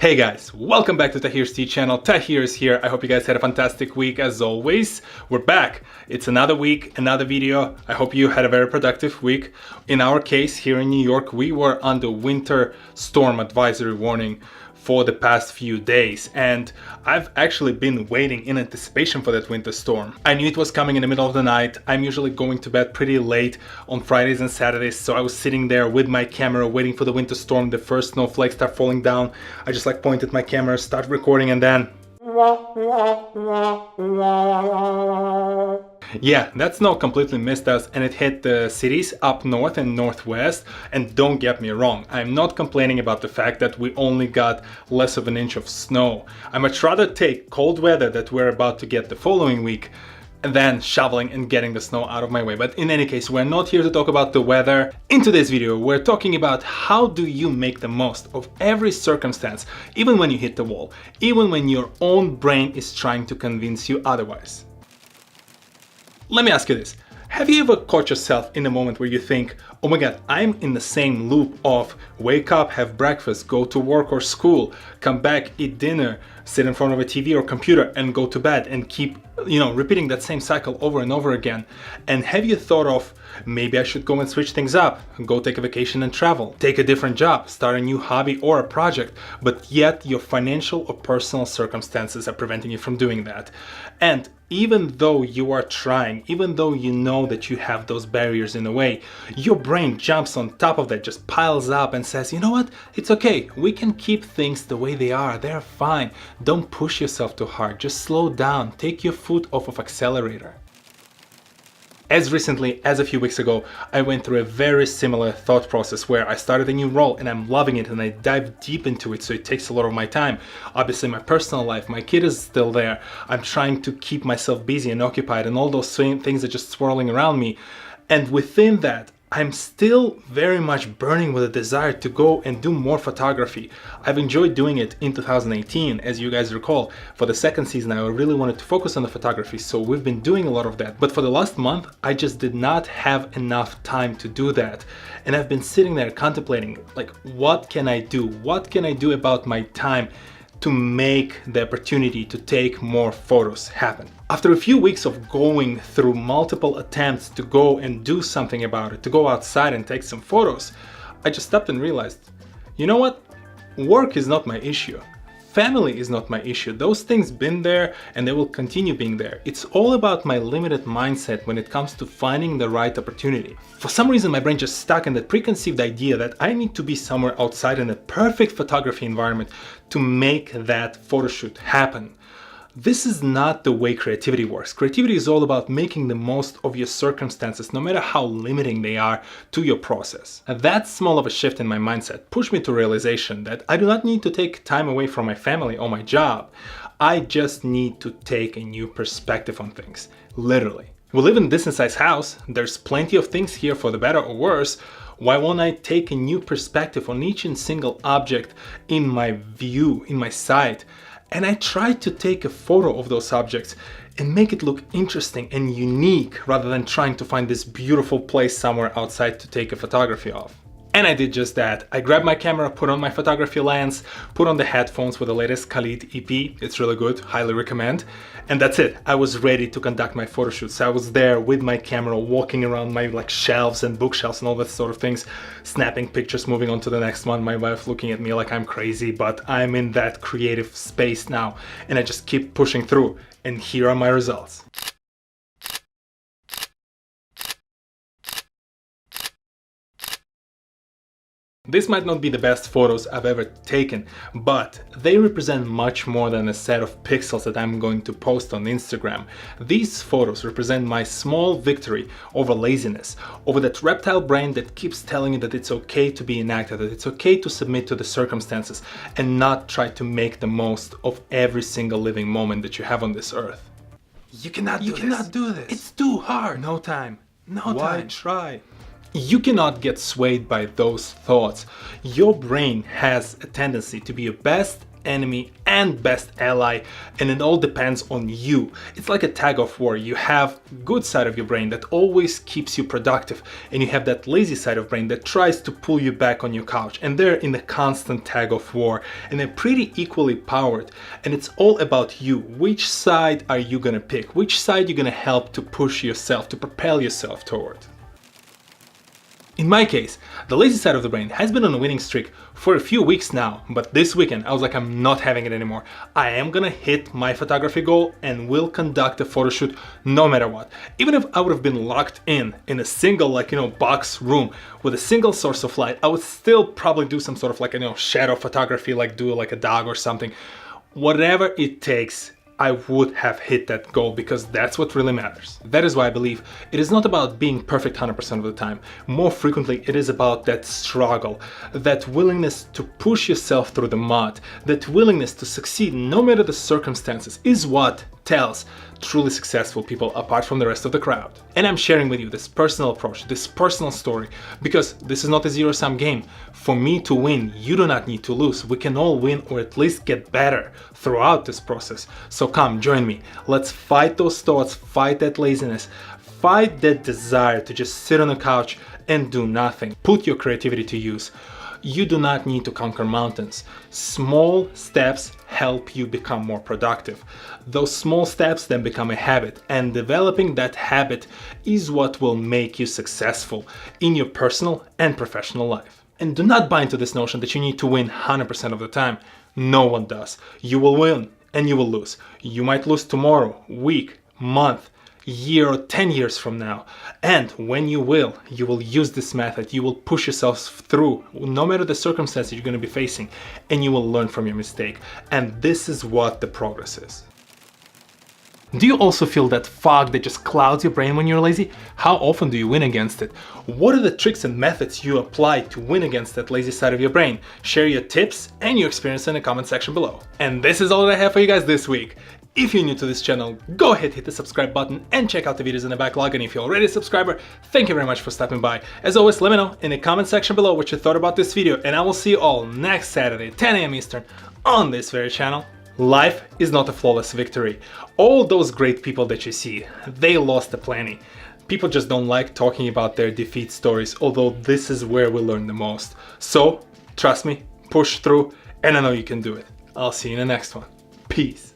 Hey guys, welcome back to TohirT channel. Tahir is here. I hope you guys had a fantastic week as always. We're back. It's another week, another video. I hope you had a very productive week. In our case, here in New York, we were under winter storm advisory warning for the past few days, and I've actually been waiting in anticipation for that winter storm. I knew it was coming in the middle of the night. I'm usually going to bed pretty late on Fridays and Saturdays, so I was sitting there with my camera waiting for the winter storm. The first snowflakes start falling down. I just pointed my camera, start recording, and then yeah, that snow completely missed us and it hit the cities up north and northwest. And don't get me wrong, I'm not complaining about the fact that we only got less of an inch of snow. I much rather take cold weather that we're about to get the following week than shoveling and getting the snow out of my way. But in any case, we're not here to talk about the weather. In today's video, we're talking about how do you make the most of every circumstance, even when you hit the wall, even when your own brain is trying to convince you otherwise. Let me ask you this. Have you ever caught yourself in a moment where you think, oh my god, I'm in the same loop of wake up, have breakfast, go to work or school, come back, eat dinner, sit in front of a TV or computer and go to bed and keep, repeating that same cycle over and over again? And have you thought of, maybe I should go and switch things up, go take a vacation and travel, take a different job, start a new hobby or a project, but yet your financial or personal circumstances are preventing you from doing that? And even though you are trying, even though you know that you have those barriers in the way, your brain jumps on top of that, just piles up and says, you know what, it's okay, we can keep things the way they are, they're fine. Don't push yourself too hard, just slow down, take your foot off of accelerator. As recently as a few weeks ago, I went through a very similar thought process where I started a new role and I'm loving it and I dive deep into it, so it takes a lot of my time. Obviously my personal life, my kid is still there. I'm trying to keep myself busy and occupied and all those things are just swirling around me. And within that, I'm still very much burning with a desire to go and do more photography. I've enjoyed doing it in 2018, as you guys recall. For the second season, I really wanted to focus on the photography, so we've been doing a lot of that. But for the last month, I just did not have enough time to do that. And I've been sitting there contemplating, like, what can I do? What can I do about my time to make the opportunity to take more photos happen? After a few weeks of going through multiple attempts to go and do something about it, to go outside and take some photos, I just stopped and realized, you know what? Work is not my issue. Family is not my issue. Those things been there and they will continue being there. It's all about my limited mindset when it comes to finding the right opportunity. For some reason, my brain just stuck in that preconceived idea that I need to be somewhere outside in a perfect photography environment to make that photo shoot happen. This is not the way creativity works. Creativity is all about making the most of your circumstances, no matter how limiting they are to your process. And that small of a shift in my mindset pushed me to realization that I do not need to take time away from my family or my job. I just need to take a new perspective on things, literally. We live in a decent-sized house. There's plenty of things here for the better or worse. Why won't I take a new perspective on each and single object in my view, in my sight? And I tried to take a photo of those objects and make it look interesting and unique rather than trying to find this beautiful place somewhere outside to take a photography of. And I did just that. I grabbed my camera, put on my photography lens, put on the headphones with the latest TohirT EP. It's really good, highly recommend. And that's it. I was ready to conduct my photo shoots. I was there with my camera, walking around my shelves and bookshelves and all that sort of things, snapping pictures, moving on to the next one. My wife looking at me like I'm crazy, but I'm in that creative space now and I just keep pushing through. And here are my results. This might not be the best photos I've ever taken, but they represent much more than a set of pixels that I'm going to post on Instagram. These photos represent my small victory over laziness, over that reptile brain that keeps telling you that it's okay to be inactive, that it's okay to submit to the circumstances and not try to make the most of every single living moment that you have on this earth. You cannot do this. It's too hard. No time. No time. Why try? You cannot get swayed by those thoughts. Your brain has a tendency to be your best enemy and best ally, and it all depends on you. It's like a tag of war. You have good side of your brain that always keeps you productive, and you have that lazy side of brain that tries to pull you back on your couch, and they're in a constant tag of war, and they're pretty equally powered, and it's all about you. Which side are you gonna pick? Which side you're gonna help to push yourself, to propel yourself toward? In my case, the lazy side of the brain has been on a winning streak for a few weeks now, but this weekend I was like, I'm not having it anymore. I am gonna hit my photography goal and will conduct a photo shoot no matter what. Even if I would have been locked in a single box room with a single source of light, I would still probably do some sort of shadow photography, like do like a dog or something. Whatever it takes, I would have hit that goal, because that's what really matters. That is why I believe it is not about being perfect 100% of the time. More frequently, it is about that struggle, that willingness to push yourself through the mud, that willingness to succeed no matter the circumstances is what tells truly successful people apart from the rest of the crowd. And I'm sharing with you this personal approach, this personal story, because this is not a zero-sum game. For me to win, you do not need to lose. We can all win, or at least get better throughout this process. So come, join me. Let's fight those thoughts, fight that laziness, fight that desire to just sit on the couch and do nothing. Put your creativity to use. You do not need to conquer mountains. Small steps help you become more productive. Those small steps then become a habit, and developing that habit is what will make you successful in your personal and professional life. And do not buy into this notion that you need to win 100% of the time. No one does. You will win and you will lose. You might lose tomorrow, week, month, year, or 10 years from now. And when you will use this method. You will push yourself through no matter the circumstances you're going to be facing, and you will learn from your mistake. And this is what the progress is. Do you also feel that fog that just clouds your brain when you're lazy? How often do you win against it? What are the tricks and methods you apply to win against that lazy side of your brain? Share your tips and your experience in the comment section below. And this is all that I have for you guys this week. If you're new to this channel, go ahead, hit the subscribe button and check out the videos in the backlog. And if you're already a subscriber, thank you very much for stopping by. As always, let me know in the comment section below what you thought about this video, and I will see you all next Saturday, 10 AM Eastern, on this very channel. Life is not a flawless victory. All those great people that you see, they lost aplenty. People just don't like talking about their defeat stories, although this is where we learn the most. So, trust me, push through, and I know you can do it. I'll see you in the next one. Peace.